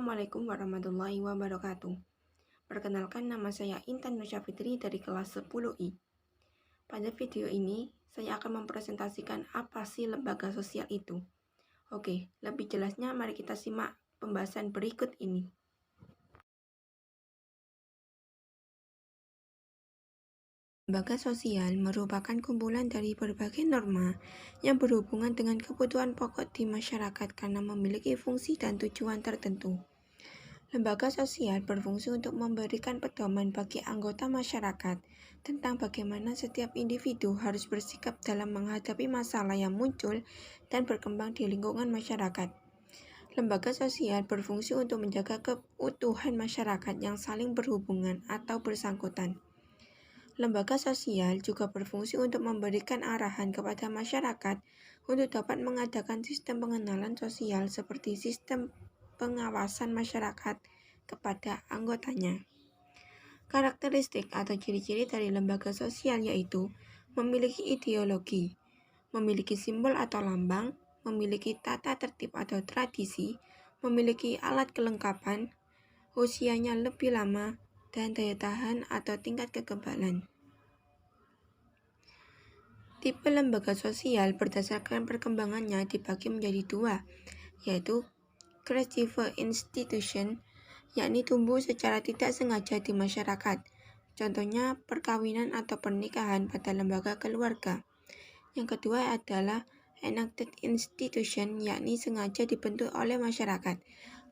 Assalamualaikum warahmatullahi wabarakatuh. Perkenalkan, nama saya Intan Nusya Fitri dari kelas 10I. Pada video ini, saya akan mempresentasikan apa sih lembaga sosial itu. Oke, lebih jelasnya mari kita simak pembahasan berikut ini. Lembaga sosial merupakan kumpulan dari berbagai norma yang berhubungan dengan kebutuhan pokok di masyarakat karena memiliki fungsi dan tujuan tertentu. Lembaga sosial berfungsi untuk memberikan pedoman bagi anggota masyarakat tentang bagaimana setiap individu harus bersikap dalam menghadapi masalah yang muncul dan berkembang di lingkungan masyarakat. Lembaga sosial berfungsi untuk menjaga keutuhan masyarakat yang saling berhubungan atau bersangkutan. Lembaga sosial juga berfungsi untuk memberikan arahan kepada masyarakat untuk dapat mengadakan sistem pengenalan sosial seperti sistem pengawasan masyarakat kepada anggotanya. Karakteristik atau ciri-ciri dari lembaga sosial yaitu memiliki ideologi, memiliki simbol atau lambang, memiliki tata tertib atau tradisi, memiliki alat kelengkapan, usianya lebih lama, dan daya tahan atau tingkat kekebalan. Tipe lembaga sosial berdasarkan perkembangannya dibagi menjadi dua, yaitu creative institution, yakni tumbuh secara tidak sengaja di masyarakat. Contohnya perkawinan atau pernikahan pada lembaga keluarga. Yang kedua adalah enacted institution, yakni sengaja dibentuk oleh masyarakat.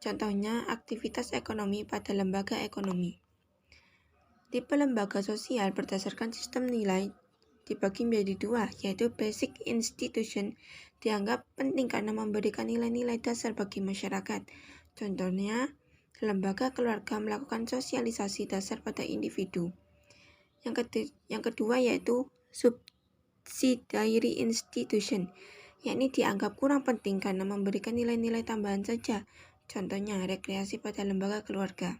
Contohnya aktivitas ekonomi pada lembaga ekonomi. Tipe lembaga sosial berdasarkan sistem nilai dibagi menjadi dua, yaitu basic institution, dianggap penting karena memberikan nilai-nilai dasar bagi masyarakat. Contohnya, lembaga keluarga melakukan sosialisasi dasar pada individu. Yang kedua yaitu subsidiary institution, yakni dianggap kurang penting karena memberikan nilai-nilai tambahan saja. Contohnya, rekreasi pada lembaga keluarga.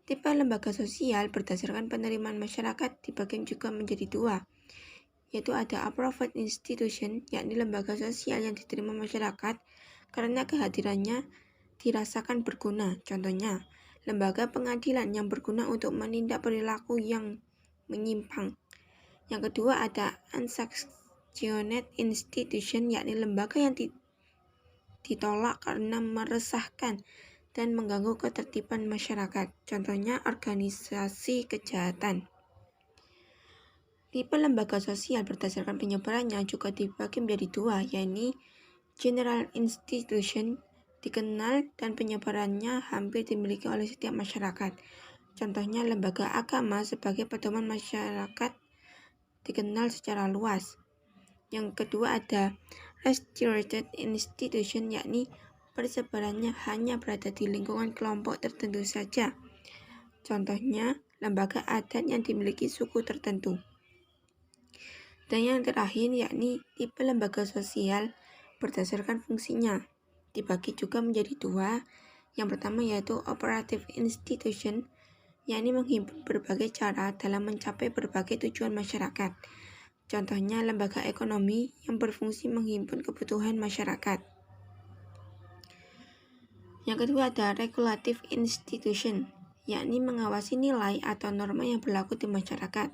Tipe lembaga sosial berdasarkan penerimaan masyarakat dibagi juga menjadi dua, yaitu ada approved institution, yakni lembaga sosial yang diterima masyarakat karena kehadirannya dirasakan berguna. Contohnya, lembaga pengadilan yang berguna untuk menindak perilaku yang menyimpang. Yang kedua ada unsanctioned institution, yakni lembaga yang ditolak karena meresahkan dan mengganggu ketertiban masyarakat. Contohnya organisasi kejahatan. Tipe lembaga sosial berdasarkan penyebarannya juga dibagi menjadi dua, yakni general institution, dikenal dan penyebarannya hampir dimiliki oleh setiap masyarakat. Contohnya lembaga agama sebagai pedoman masyarakat dikenal secara luas. Yang kedua ada restricted institution, yakni persebarannya hanya berada di lingkungan kelompok tertentu saja. Contohnya lembaga adat yang dimiliki suku tertentu. Dan yang terakhir yakni tipe lembaga sosial berdasarkan fungsinya dibagi juga menjadi dua. Yang pertama yaitu operative institution, yakni menghimpun berbagai cara dalam mencapai berbagai tujuan masyarakat. Contohnya lembaga ekonomi yang berfungsi menghimpun kebutuhan masyarakat. Yang kedua ada regulative institution, yakni mengawasi nilai atau norma yang berlaku di masyarakat.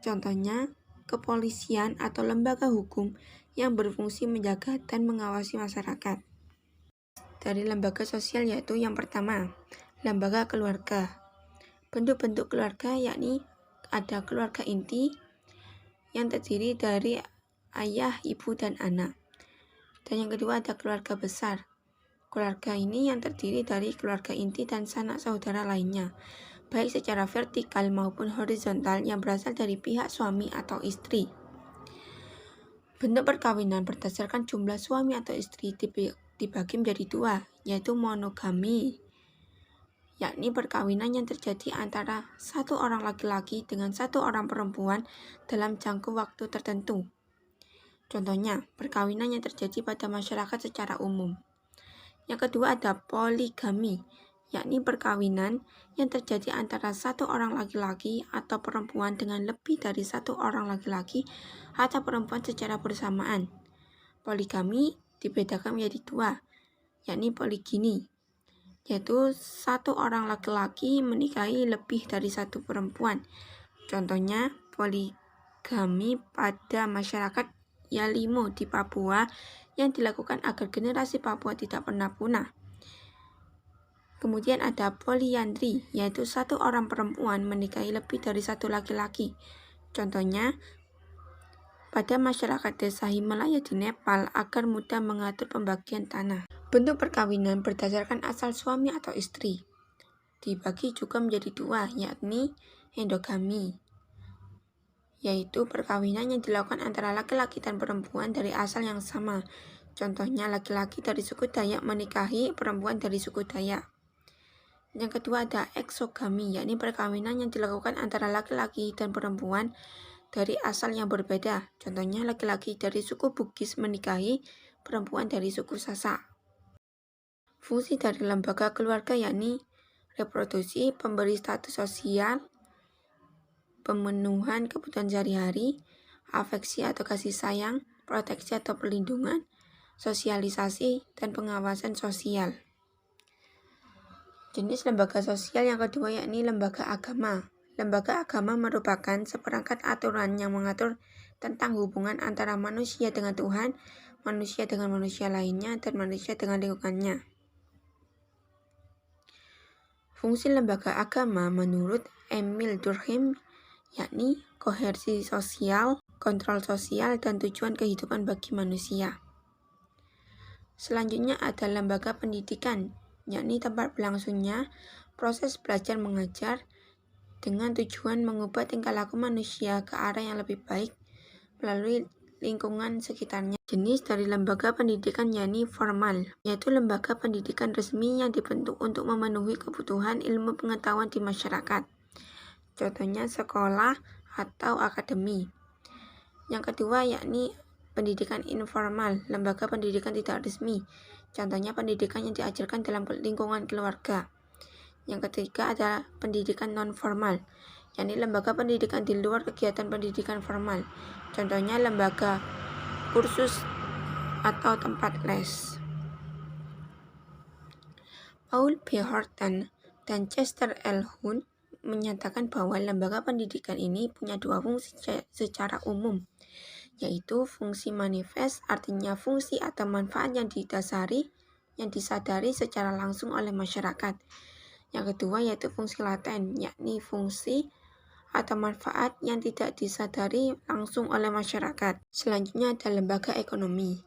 Contohnya kepolisian atau lembaga hukum yang berfungsi menjaga dan mengawasi masyarakat. Dari lembaga sosial yaitu yang pertama, lembaga keluarga. Bentuk-bentuk keluarga yakni ada keluarga inti yang terdiri dari ayah, ibu, dan anak. Dan yang kedua ada keluarga besar. Keluarga ini yang terdiri dari keluarga inti dan sanak saudara lainnya, baik secara vertikal maupun horizontal yang berasal dari pihak suami atau istri. Bentuk perkawinan berdasarkan jumlah suami atau istri dibagi menjadi dua, yaitu monogami, yakni perkawinan yang terjadi antara satu orang laki-laki dengan satu orang perempuan dalam jangka waktu tertentu. Contohnya, perkawinan yang terjadi pada masyarakat secara umum. Yang kedua ada poligami, yakni perkawinan yang terjadi antara satu orang laki-laki atau perempuan dengan lebih dari satu orang laki-laki atau perempuan secara bersamaan. Poligami dibedakan menjadi dua, yakni poligini, yaitu satu orang laki-laki menikahi lebih dari satu perempuan. Contohnya poligami pada masyarakat Yalimo di Papua yang dilakukan agar generasi Papua tidak pernah punah. Kemudian ada poliandri, yaitu satu orang perempuan menikahi lebih dari satu laki-laki. Contohnya pada masyarakat desa Himalaya di Nepal agar mudah mengatur pembagian tanah. Bentuk perkawinan berdasarkan asal suami atau istri. Dibagi juga menjadi dua, yakni endogami, yaitu perkawinan yang dilakukan antara laki-laki dan perempuan dari asal yang sama. Contohnya laki-laki dari suku Dayak menikahi perempuan dari suku Dayak. Yang kedua ada eksogami, yakni perkawinan yang dilakukan antara laki-laki dan perempuan dari asal yang berbeda. Contohnya laki-laki dari suku Bugis menikahi perempuan dari suku Sasak. Fungsi dari lembaga keluarga yakni reproduksi, pemberi status sosial, pemenuhan kebutuhan sehari-hari, afeksi atau kasih sayang, proteksi atau perlindungan, sosialisasi, dan pengawasan sosial. Jenis lembaga sosial yang kedua yakni lembaga agama. Lembaga agama merupakan seperangkat aturan yang mengatur tentang hubungan antara manusia dengan Tuhan, manusia dengan manusia lainnya, dan manusia dengan lingkungannya. Fungsi lembaga agama menurut Emil Durkheim yakni kohersi sosial, kontrol sosial, dan tujuan kehidupan bagi manusia. Selanjutnya ada lembaga pendidikan, yakni tempat berlangsungnya proses belajar mengajar dengan tujuan mengubah tingkah laku manusia ke arah yang lebih baik melalui lingkungan sekitarnya. Jenis dari lembaga pendidikan yakni formal, yaitu lembaga pendidikan resmi yang dibentuk untuk memenuhi kebutuhan ilmu pengetahuan di masyarakat. Contohnya sekolah atau akademi. Yang kedua yakni pendidikan informal, lembaga pendidikan tidak resmi. Contohnya pendidikan yang diajarkan dalam lingkungan keluarga. Yang ketiga adalah pendidikan non-formal, yakni lembaga pendidikan di luar kegiatan pendidikan formal. Contohnya lembaga kursus atau tempat les. Paul B. Horton dan Chester L. Hunt menyatakan bahwa lembaga pendidikan ini punya dua fungsi secara umum, yaitu fungsi manifest, artinya fungsi atau manfaat yang disadari secara langsung oleh masyarakat. Yang kedua yaitu fungsi laten, yakni fungsi atau manfaat yang tidak disadari langsung oleh masyarakat. Selanjutnya ada lembaga ekonomi,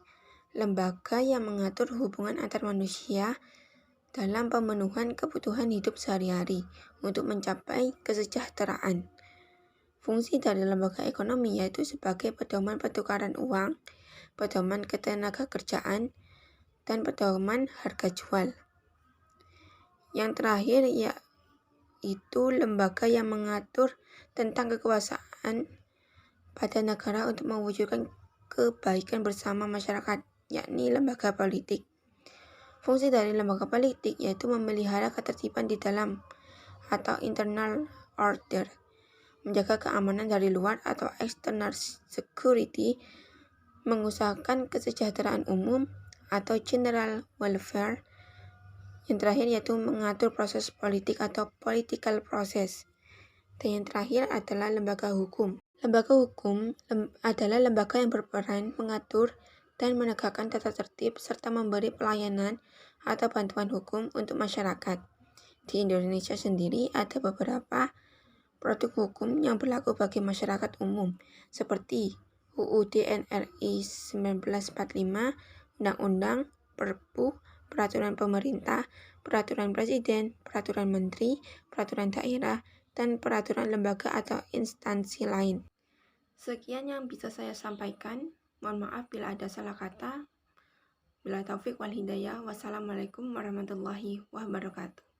lembaga yang mengatur hubungan antar manusia dalam pemenuhan kebutuhan hidup sehari-hari untuk mencapai kesejahteraan. Fungsi dari lembaga ekonomi yaitu sebagai pedoman pertukaran uang, pedoman ketenaga kerjaan, dan pedoman harga jual. Yang terakhir yaitu lembaga yang mengatur tentang kekuasaan pada negara untuk mewujudkan kebaikan bersama masyarakat, yakni lembaga politik. Fungsi dari lembaga politik yaitu memelihara ketertiban di dalam atau internal order, menjaga keamanan dari luar atau external security, mengusahakan kesejahteraan umum atau general welfare. Yang terakhir yaitu mengatur proses politik atau political process. Dan yang terakhir adalah lembaga hukum. Lembaga hukum adalah lembaga yang berperan mengatur dan menegakkan tata tertib serta memberi pelayanan atau bantuan hukum untuk masyarakat. Di Indonesia sendiri ada beberapa produk hukum yang berlaku bagi masyarakat umum, seperti UUD NRI 1945, Undang-Undang, Perpu, Peraturan Pemerintah, Peraturan Presiden, Peraturan Menteri, Peraturan Daerah, dan peraturan lembaga atau instansi lain. Sekian yang bisa saya sampaikan. Mohon maaf bila ada salah kata. Bila taufik wal hidayah. Wassalamualaikum warahmatullahi wabarakatuh.